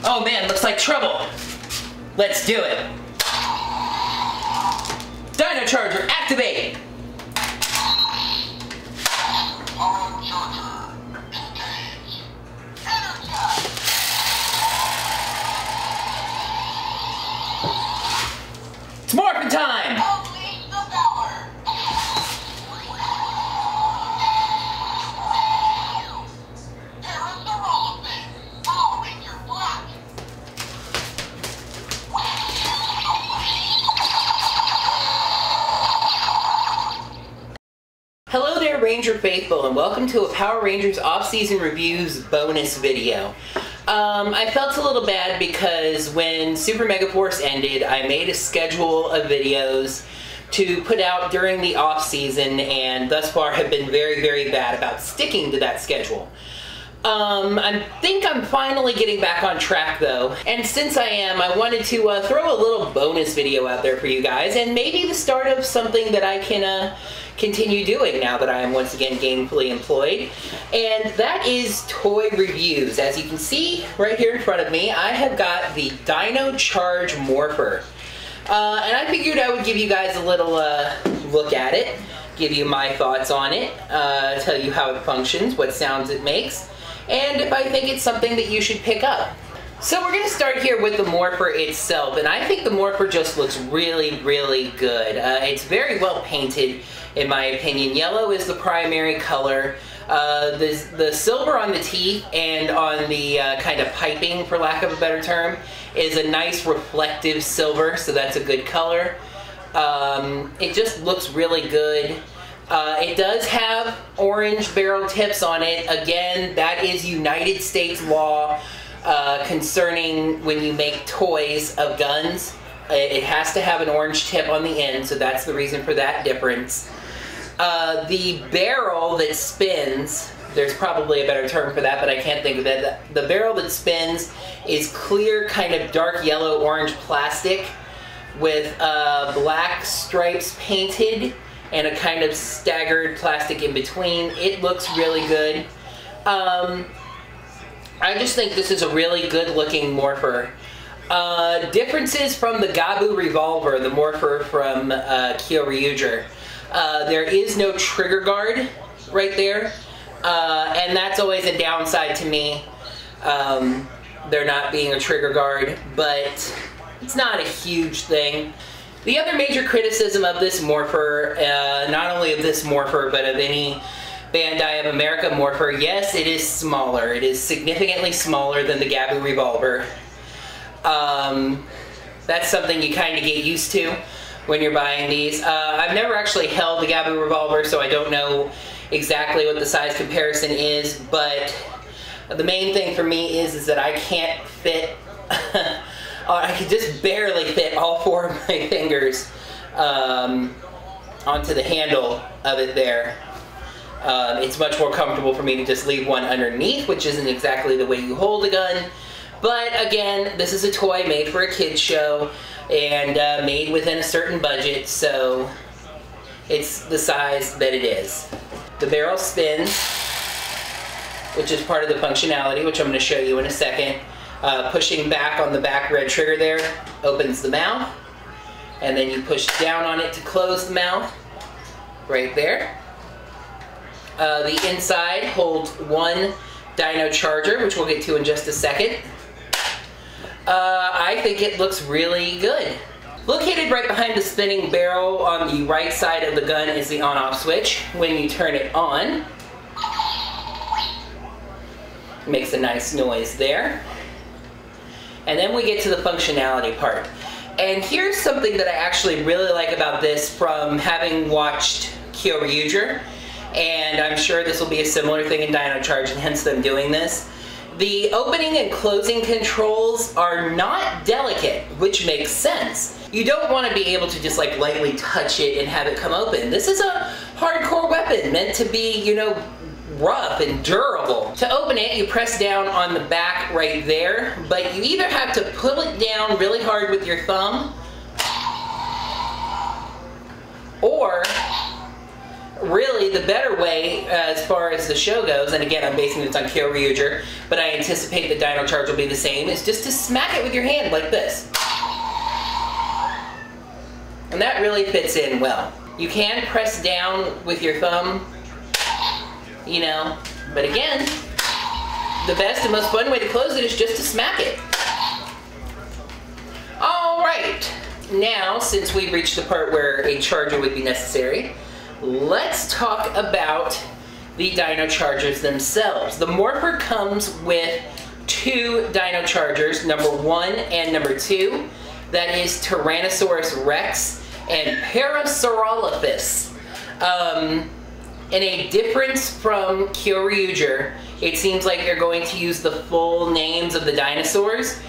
Oh man, looks like trouble. Let's do it. Dino Charger, activate! It's morphin' time! Hello there, Ranger Faithful, and welcome to a Power Rangers Off-Season Reviews bonus video. I felt a little bad because when Super Mega Force ended, I made a schedule of videos to put out during the off-season, and thus far have been very, very bad about sticking to that schedule. I think I'm finally getting back on track though, and since I am, I wanted to throw a little bonus video out there for you guys, and maybe the start of something that I can continue doing now that I am once again gainfully employed, and that is toy reviews. As you can see right here in front of me, I have got the Dino Charge Morpher, and I figured I would give you guys a little look at it, give you my thoughts on it, tell you how it functions, what sounds it makes, and if I think it's something that you should pick up. So we're going to start here with the Morpher itself, and I think the Morpher just looks really, really good. It's very well painted, in my opinion. Yellow is the primary color. The silver on the teeth and on the kind of piping, for lack of a better term, is a nice reflective silver, so that's a good color. It just looks really good. It does have orange barrel tips on it. Again, that is United States law concerning when you make toys of guns. It has to have an orange tip on the end, so that's the reason for that difference. The barrel that spins, there's probably a better term for that, but I can't think of it. The barrel that spins is clear, kind of dark yellow orange plastic with black stripes painted and a kind of staggered plastic in between. It looks really good. I just think this is a really good looking Morpher. Differences from the Gabu Revolver, the Morpher from Kyoryuger. There is no trigger guard right there, and that's always a downside to me, there not being a trigger guard, but it's not a huge thing. The other major criticism of this Morpher, not only of this Morpher, but of any Bandai of America Morpher, yes, it is smaller. It is significantly smaller than the Gabu Revolver. That's something you kind of get used to when you're buying these. I've never actually held the Gabu Revolver, so I don't know exactly what the size comparison is, but the main thing for me is that I can't fit, I could just barely fit all four of my fingers onto the handle of it there. It's much more comfortable for me to just leave one underneath, which isn't exactly the way you hold a gun. But again, this is a toy made for a kid's show and made within a certain budget, so it's the size that it is. The barrel spins, which is part of the functionality, which I'm going to show you in a second. Pushing back on the back red trigger there opens the mouth, and then you push down on it to close the mouth, right there. The inside holds one Dino Charger, which we'll get to in just a second. I think it looks really good. Located right behind the spinning barrel on the right side of the gun is the on-off switch. When you turn it on, it makes a nice noise there. And then we get to the functionality part. And here's something that I actually really like about this from having watched Kyoryuger, and I'm sure this will be a similar thing in Dino Charge, and hence them doing this. The opening and closing controls are not delicate, which makes sense. You don't want to be able to just like lightly touch it and have it come open. This is a hardcore weapon meant to be, you know, rough and durable. To open it, you press down on the back right there, but you either have to pull it down really hard with your thumb or really, the better way as far as the show goes, and again, I'm basing this on Kyoryuger, but I anticipate the Dino Charge will be the same, is just to smack it with your hand like this. And that really fits in well. You can press down with your thumb, you know, but again, the best and most fun way to close it is just to smack it. All right, now since we've reached the part where a charger would be necessary, let's talk about the Dino Chargers themselves. The Morpher comes with 2 Dino Chargers, number 1 and number 2. That is Tyrannosaurus Rex and Parasaurolophus. In a difference from Kyoryuger, it seems like they're going to use the full names of the dinosaurs.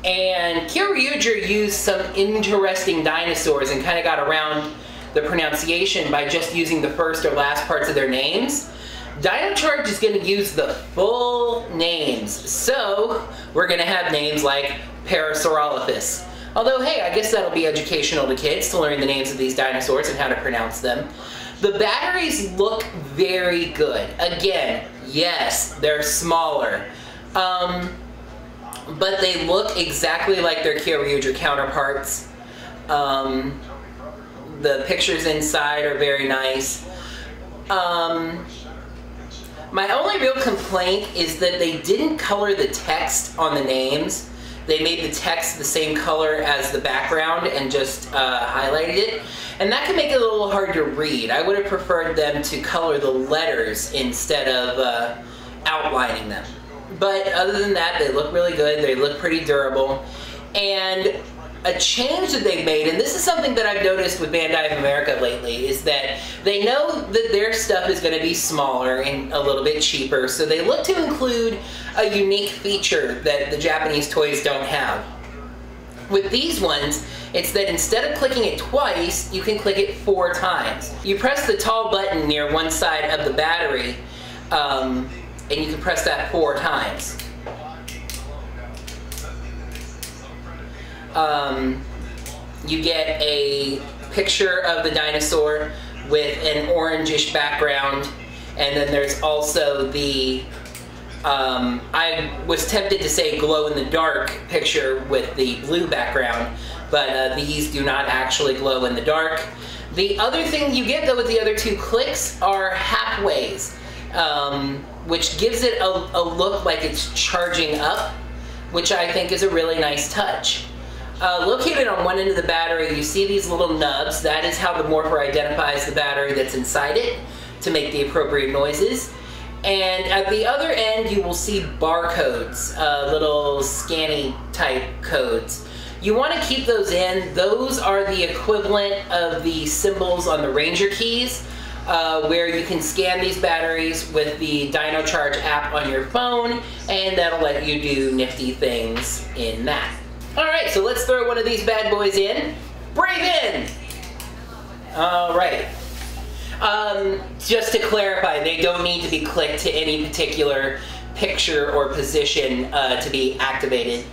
And Kyoryuger used some interesting dinosaurs and kind of got around the pronunciation by just using the first or last parts of their names. Dino Charge is going to use the full names. So we're going to have names like Parasaurolophus. Although, hey, I guess that'll be educational to kids to learn the names of these dinosaurs and how to pronounce them. The batteries look very good. Again, yes, they're smaller. But they look exactly like their Kyoryuger counterparts. The pictures inside are very nice. My only real complaint is that they didn't color the text on the names. They made the text the same color as the background and just highlighted it. And that can make it a little hard to read. I would have preferred them to color the letters instead of outlining them. But other than that, they look really good. They look pretty durable. And a change that they've made, and this is something that I've noticed with Bandai of America lately, is that they know that their stuff is going to be smaller and a little bit cheaper, so they look to include a unique feature that the Japanese toys don't have. With these ones, it's that instead of clicking it twice, you can click it 4 times. You press the tall button near one side of the battery, and you can press that 4 times. You get a picture of the dinosaur with an orangish background, and then there's also the, I was tempted to say glow-in-the-dark picture with the blue background, but these do not actually glow in the dark. The other thing you get, though, with the other 2 clicks are halfways, which gives it a look like it's charging up, which I think is a really nice touch. Located on one end of the battery, you see these little nubs. That is how the Morpher identifies the battery that's inside it to make the appropriate noises. And at the other end, you will see barcodes, little scanny type codes. You want to keep those in. Those are the equivalent of the symbols on the Ranger keys, where you can scan these batteries with the Dino Charge app on your phone, and that'll let you do nifty things in that. Alright, so let's throw one of these bad boys in. Breathe in! Alright. Just to clarify, they don't need to be clicked to any particular picture or position to be activated.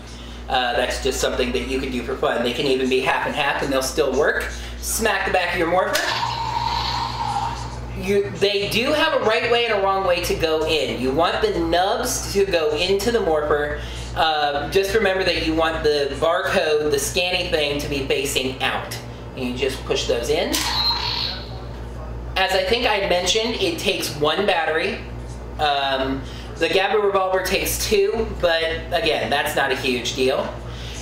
That's just something that you can do for fun. They can even be half and half and they'll still work. Smack the back of your Morpher. They do have a right way and a wrong way to go in. You want the nubs to go into the Morpher. Just remember that you want the barcode, the scanning thing, to be facing out. And you just push those in. As I think I mentioned, it takes 1 battery. The Gabba Revolver takes 2, but again, that's not a huge deal.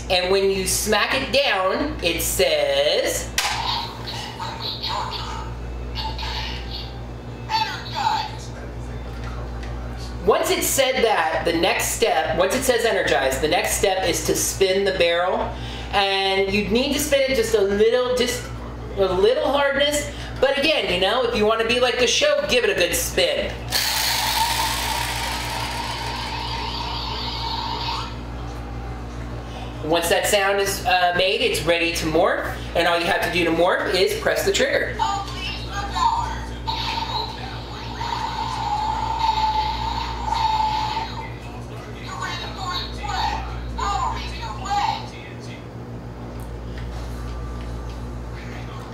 And when you smack it down, it says... Once it said that, the next step, once it says energized, the next step is to spin the barrel. And you need to spin it just a little hardness. But again, you know, if you want to be like the show, give it a good spin. Once that sound is made, it's ready to morph. And all you have to do to morph is press the trigger.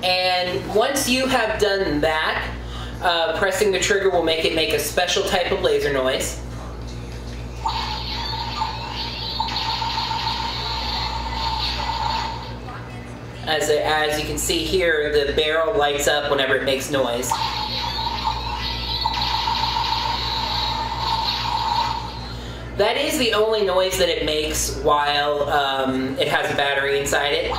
And once you have done that, Pressing the trigger will make it make a special type of laser noise. As you can see here, the barrel lights up whenever it makes noise. That is the only noise that it makes while it has a battery inside it.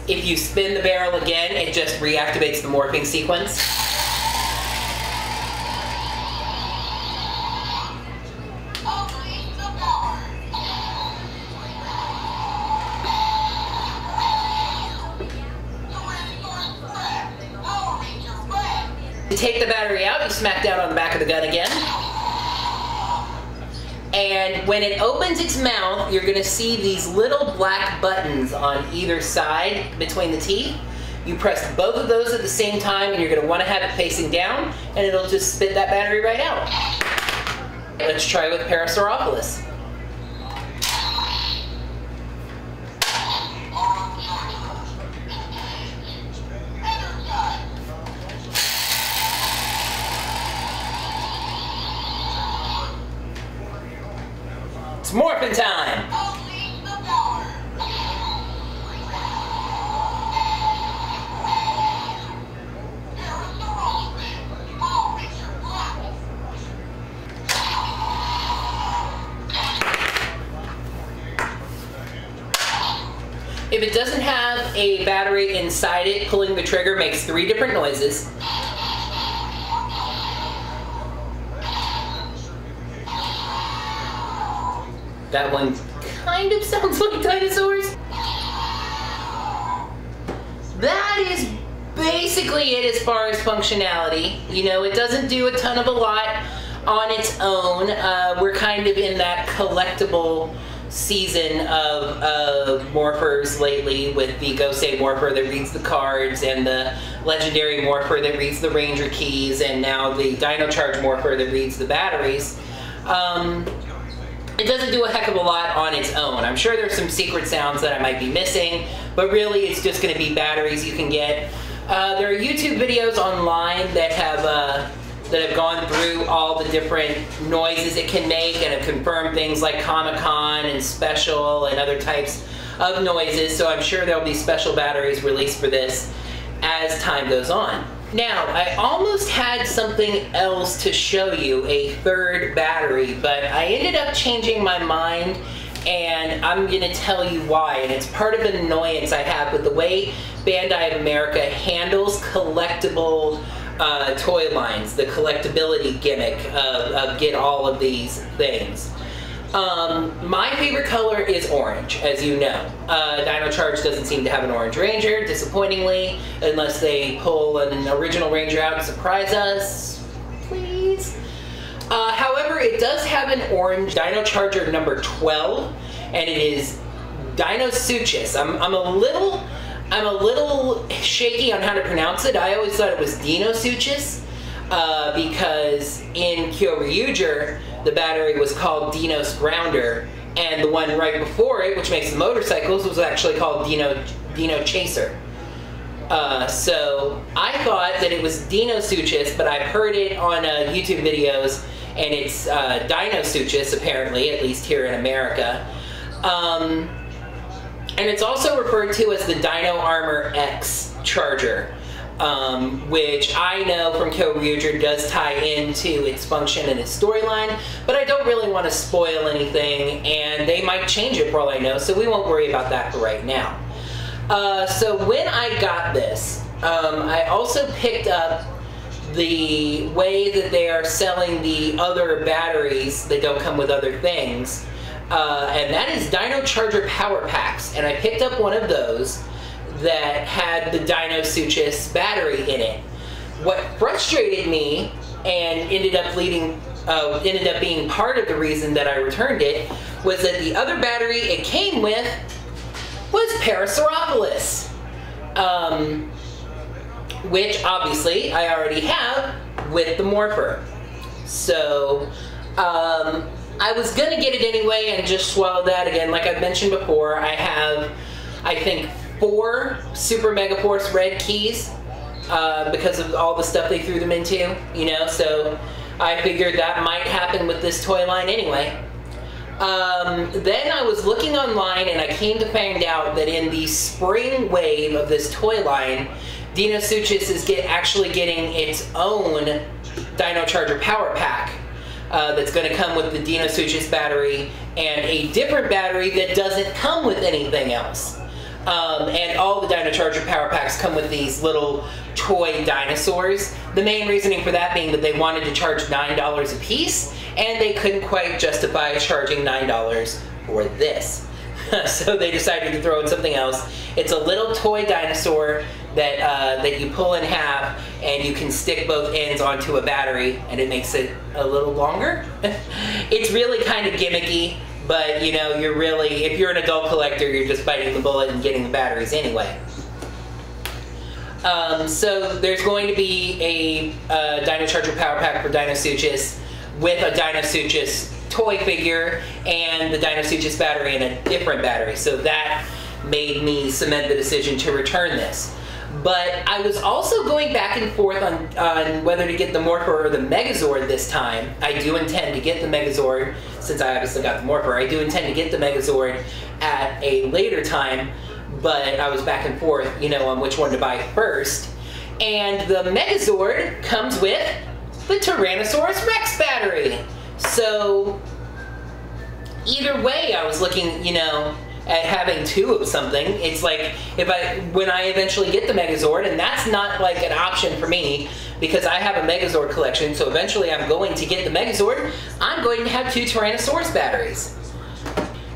If you spin the barrel again, it just reactivates the morphing sequence. To take the battery out, you smack down on the back of the gun again. And when it opens its mouth, you're going to see these little black buttons on either side between the teeth. You press both of those at the same time, and you're going to want to have it facing down, and it'll just spit that battery right out. Let's try with Parasaurolophus. It's morphin' time! If it doesn't have a battery inside it, pulling the trigger makes 3 different noises. That one kind of sounds like dinosaurs. That is basically it as far as functionality. You know, it doesn't do a ton of a lot on its own. We're kind of in that collectible season of morphers lately, with the Gosei Morpher that reads the cards, and the legendary Morpher that reads the Ranger keys, and now the Dino Charge Morpher that reads the batteries. It doesn't do a heck of a lot on its own. I'm sure there's some secret sounds that I might be missing, but really it's just going to be batteries you can get. There are YouTube videos online that have gone through all the different noises it can make and have confirmed things like Comic-Con and Special and other types of noises, so I'm sure there'll be special batteries released for this as time goes on. Now, I almost had something else to show you, a third battery, but I ended up changing my mind, and I'm going to tell you why. And it's part of an annoyance I have with the way Bandai of America handles collectible toy lines, the collectability gimmick of get all of these things. My favorite color is orange, as you know. Dino Charge doesn't seem to have an orange Ranger, disappointingly, unless they pull an original Ranger out and surprise us, please. However, it does have an orange Dino Charger number 12, and it is Dino Suchus. I'm a little shaky on how to pronounce it. I always thought it was Dino Suchus, because in Kyoryuger, the battery was called Dino's Grounder, and the one right before it, which makes the motorcycles, was actually called Dino Chaser. So I thought that it was Dino Suchus, but I've heard it on YouTube videos, and it's Dino Suchus, apparently, at least here in America. And it's also referred to as the Dino Armor X Charger, which I know from Kyoryuger does tie into its function and its storyline, but I don't really want to spoil anything, and they might change it for all I know, so we won't worry about that for right now. So when I got this, I also picked up the way that they are selling the other batteries that don't come with other things, and that is Dino Charger Power Packs, and I picked up one of those that had the Dino Suchus battery in it. What frustrated me and ended up being part of the reason that I returned it was that the other battery it came with was Parasaurolophus, which obviously I already have with the Morpher. So I was gonna get it anyway and just swallow that again. Like I've mentioned before, I have, I think, 4 Super Mega Force red keys because of all the stuff they threw them into, you know, so I figured that might happen with this toy line anyway. Then I was looking online and I came to find out that in the spring wave of this toy line, Dino Suchus is actually getting its own Dino Charger Power Pack that's going to come with the Dino Suchus battery and a different battery that doesn't come with anything else. And all the Dino Charger Power Packs come with these little toy dinosaurs. The main reasoning for that being that they wanted to charge $9 a piece, and they couldn't quite justify charging $9 for this. So they decided to throw in something else. It's a little toy dinosaur that you pull in half, and you can stick both ends onto a battery, and it makes it a little longer. It's really kind of gimmicky, but you know, if you're an adult collector, you're just biting the bullet and getting the batteries anyway. So there's going to be a Dino Charger Power Pack for Dino Suchus with a Dino Suchus toy figure and the Dino Suchus battery and a different battery. So that made me cement the decision to return this. But I was also going back and forth on whether to get the Morpher or the Megazord this time. I do intend to get the Megazord, since I obviously got the Morpher. I do intend to get the Megazord at a later time, but I was back and forth, you know, on which one to buy first. And the Megazord comes with the Tyrannosaurus Rex battery. So either way, I was looking, you know, at having 2 of something. It's like, when I eventually get the Megazord, and that's not like an option for me because I have a Megazord collection, so eventually I'm going to get the Megazord, I'm going to have 2 Tyrannosaurus batteries.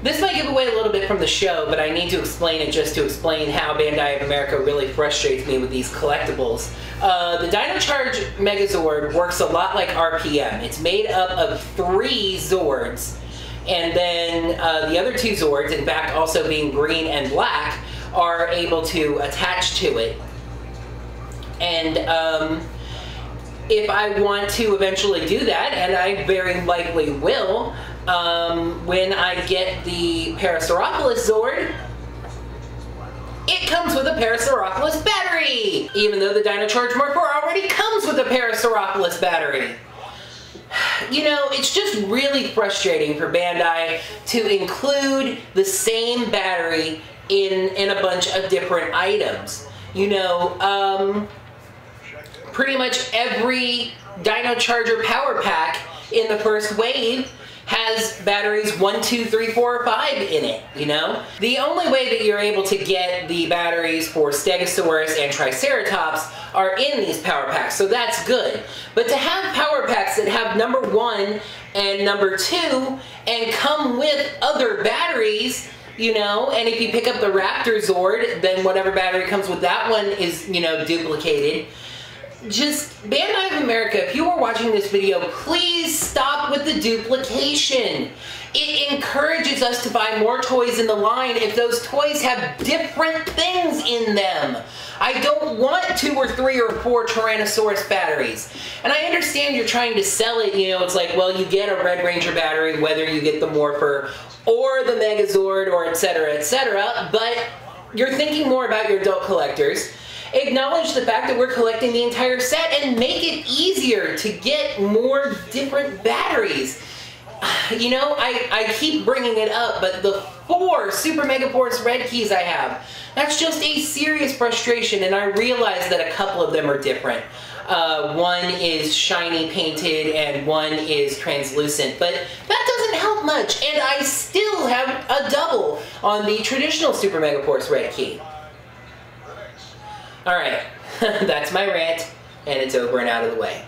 This might give away a little bit from the show, but I need to explain it just to explain how Bandai of America really frustrates me with these collectibles. The Dino Charge Megazord works a lot like RPM. It's made up of 3 Zords, and then the other 2 Zords, in fact also being green and black, are able to attach to it. And if I want to eventually do that, and I very likely will, when I get the Parasaurolophus Zord, it comes with a Parasaurolophus battery! Even though the Dino Charge Morpher already comes with a Parasaurolophus battery. You know, it's just really frustrating for Bandai to include the same battery in a bunch of different items. You know, pretty much every Dino Charger Power Pack in the first wave has batteries 1, 2, 3, 4, or 5 in it, you know? The only way that you're able to get the batteries for Stegosaurus and Triceratops are in these power packs, so that's good. But to have power packs that have number 1 and number 2 and come with other batteries, you know, and if you pick up the Raptor Zord, then whatever battery comes with that one is, you know, duplicated. Just, Bandai of America, if you are watching this video, please stop with the duplication. It encourages us to buy more toys in the line if those toys have different things in them. I don't want 2 or 3 or 4 Tyrannosaurus batteries. And I understand you're trying to sell it, you know, it's like, well, you get a Red Ranger battery whether you get the Morpher or the Megazord or etc., but you're thinking more about your adult collectors. Acknowledge the fact that we're collecting the entire set and make it easier to get more different batteries. You know, I keep bringing it up, but the 4 Super Mega Force red keys I have, that's just a serious frustration, and I realize that a couple of them are different. One is shiny painted and one is translucent, but that doesn't help much, and I still have a double on the traditional Super Mega Force red key. Alright, that's my rant, and it's over and out of the way.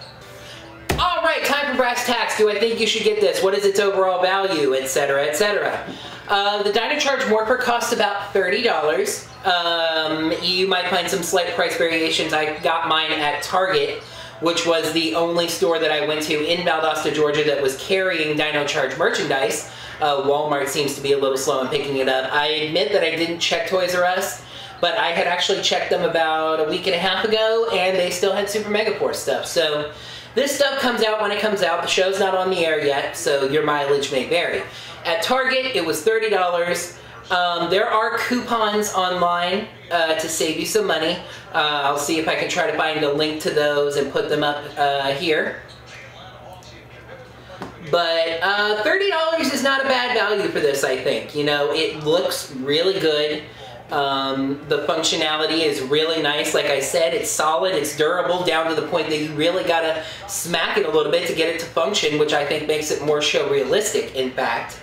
Alright, time for brass tacks. Do I think you should get this? What is its overall value? Etc., etc. The Dino Charge Morpher costs about $30. You might find some slight price variations. I got mine at Target, which was the only store that I went to in Valdosta, Georgia that was carrying Dino Charge merchandise. Walmart seems to be a little slow in picking it up. I admit that I didn't check Toys R Us, but I had actually checked them about a week and a half ago, and they still had Super Mega Force stuff. So this stuff comes out when it comes out. The show's not on the air yet, so your mileage may vary. At Target, it was $30. There are coupons online to save you some money. I'll see if I can try to find a link to those and put them up here. But $30 is not a bad value for this, I think. You know, it looks really good. The functionality is really nice. Like I said, it's solid, it's durable, down to the point that you really gotta smack it a little bit to get it to function, which I think makes it more show realistic, in fact.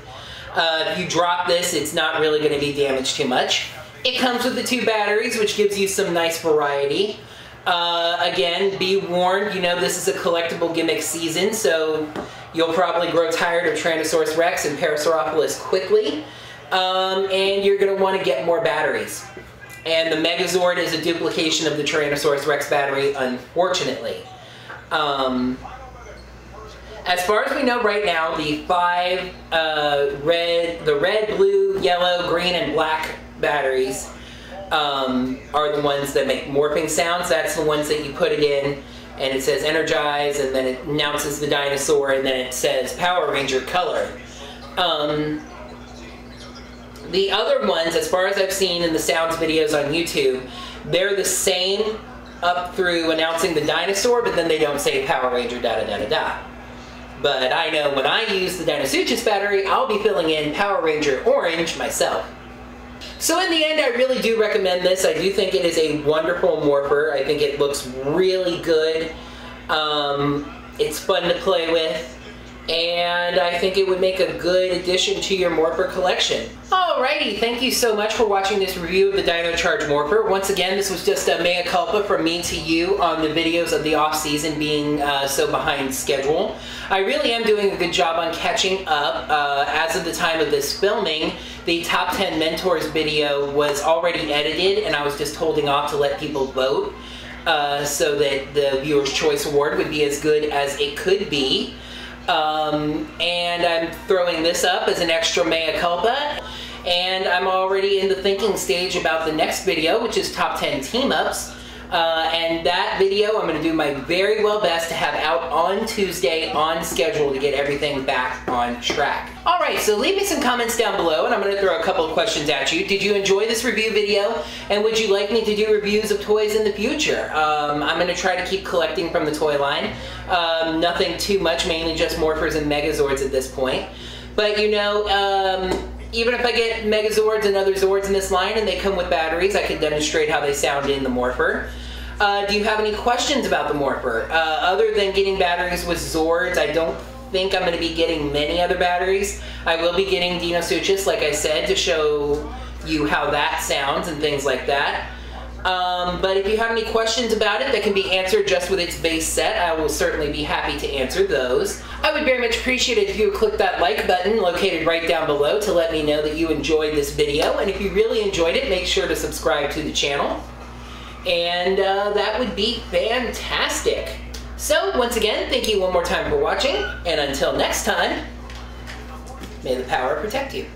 If you drop this, it's not really gonna be damaged too much. It comes with the 2 batteries, which gives you some nice variety. Again, be warned, you know, this is a collectible gimmick season, so you'll probably grow tired of Tyrannosaurus Rex and Parasaurolophus quickly. And you're going to want to get more batteries. And the Megazord is a duplication of the Tyrannosaurus Rex battery, unfortunately. As far as we know right now, the 5 red, blue, yellow, green, and black batteries are the ones that make morphing sounds. That's the ones that you put it in, and it says energize, and then it announces the dinosaur, and then it says Power Ranger color. The other ones, as far as I've seen in the sounds videos on YouTube, they're the same up through announcing the dinosaur, but then they don't say Power Ranger da-da-da-da-da. But I know when I use the Dinosuchus battery, I'll be filling in Power Ranger Orange myself. So in the end, I really do recommend this. I do think it is a wonderful morpher. I think it looks really good. It's fun to play with. And I think it would make a good addition to your morpher collection. Alrighty, thank you so much for watching this review of the Dino Charge Morpher. Once again, this was just a mea culpa from me to you on the videos of the off-season being so behind schedule. I really am doing a good job on catching up. As of the time of this filming, the Top 10 Mentors video was already edited, and I was just holding off to let people vote so that the Viewer's Choice Award would be as good as it could be. And I'm throwing this up as an extra mea culpa, and I'm already in the thinking stage about the next video, which is Top 10 Team-Ups, and that video I'm going to do my very well best to have out on Tuesday on schedule to get everything back on track. Alright, so leave me some comments down below, and I'm going to throw a couple of questions at you. Did you enjoy this review video, and would you like me to do reviews of toys in the future? I'm going to try to keep collecting from the toy line. Nothing too much, mainly just Morphers and Megazords at this point. But you know, even if I get Megazords and other Zords in this line and they come with batteries, I can demonstrate how they sound in the Morpher. Do you have any questions about the Morpher? Other than getting batteries with Zords, I don't think I'm going to be getting many other batteries. I will be getting Dinosuchus, like I said, to show you how that sounds and things like that. But if you have any questions about it that can be answered just with its base set, I will certainly be happy to answer those. I would very much appreciate it if you would click that like button located right down below to let me know that you enjoyed this video. And if you really enjoyed it, make sure to subscribe to the channel. And that would be fantastic. So, once again, thank you one more time for watching. And until next time, may the power protect you.